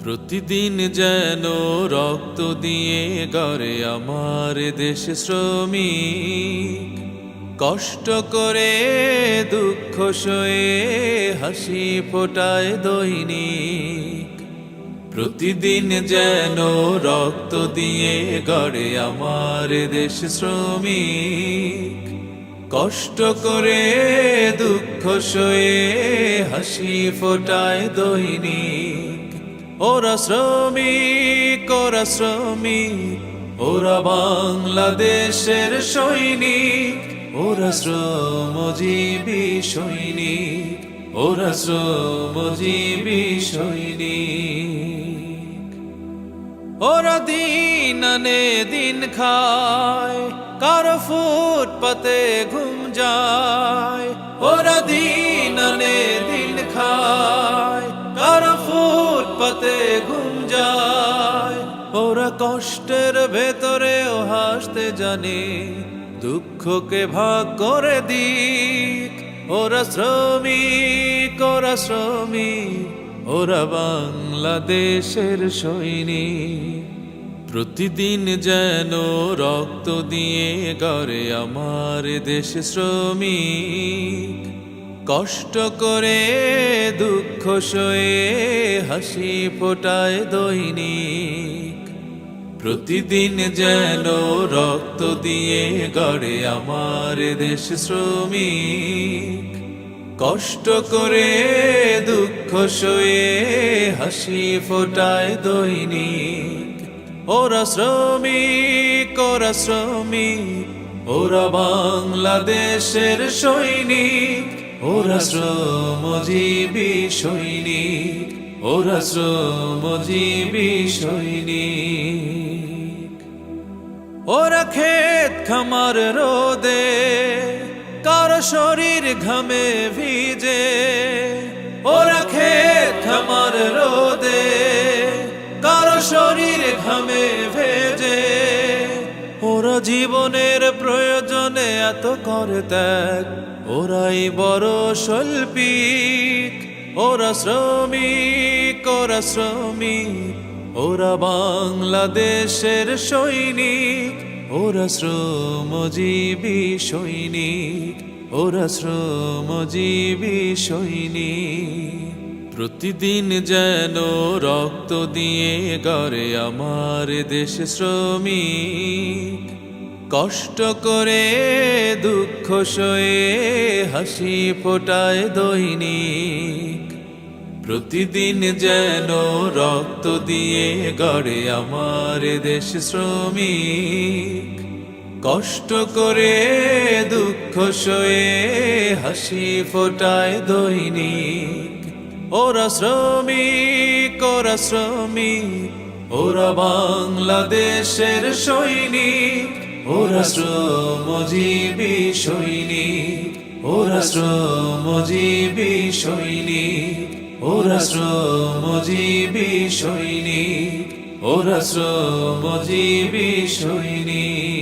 প্রতিদিন যেন রক্ত দিয়ে গড়ে আমার দেশ শ্রমিক, কষ্ট করে দুঃখ সয়ে হাসি ফোটায় দৈনিক। প্রতিদিন যেন রক্ত দিয়ে গড়ে আমার দেশ শ্রমিক, কষ্ট করে দুঃখ সয়ে হাসি ফোটায় দৈনিক। ওরা শ্রমিক, ওরা শ্রমিক, ওরা বাংলাদেশের সৈনিক, ওরা শ্রমজীবী সৈনিক, ওরা শ্রমজীবী সৈনিক। ওরা দিন আনে দিন খায়, কারো ফুটপাতে ঘুম যায়। ওরা দিন আনে দিন খায়, কারো ফুটপাতে ঘুম যায়। ওরা কষ্টের ভেতরেও হাসতে জানে, দুঃখকে ভাগ করে দিক। ওরা শ্রমিক, ওরা শ্রমিক, ওরা বাংলাদেশের সৈনিক। প্রতিদিন যেন রক্ত দিয়ে গড়ে আমার দেশ শ্রমিক, কষ্ট করে দুঃখ সয়ে হাসি ফোটায় দৈনিক। প্রতিদিন যেন রক্ত দিয়ে গড়ে আমার দেশ শ্রমিক, কষ্ট করে দুঃখ সয়ে হাসি ফোটায় দৈনিক। ওরা শ্রমিক, ওরা শ্রমিক, ওরা বাংলাদেশের সৈনিক, ওরা শ্রমজীবী সৈনিক, ওরা শ্রমজীবী সৈনিক। ওরা ক্ষেত খামার রোদে, কারো শরীর ঘামে ভিজে। ওরা ক্ষেত খামার রোদে, কারো শরীর ঘামে ভেজে। ওরা জীবনের প্রয়োজনে এত করে ত্যাগ, ওরাই বড় শৈল্পিক। ওরা শ্রমিক, ওরা শ্রমিক, ওরা বাংলাদেশের সৈনিক, ওরা শ্রমজীবী সৈনিক, ওরা শ্রমজীবী সৈনিক। প্রতিদিন যেন রক্ত দিয়ে গড়ে আমার দেশ শ্রমিক, কষ্ট করে দুঃখ সয়ে হাসি ফোটায় দৈনিক। প্রতিদিন যেন রক্ত দিয়ে গড়ে আমার দেশ শ্রমিক, কষ্ট করে দুঃখ সয়ে হাসি ফোটায় দৈনিক। ওরা শ্রমিক, ওরা শ্রমিক, ওরা বাংলাদেশের সৈনিক, ওরা শ্রমজীবী সৈনিক, ওরা শ্রমজীবী সৈনিক, ওরা শ্রমজীবী সৈনিক, ওরা শ্রমজীবী সৈনিক।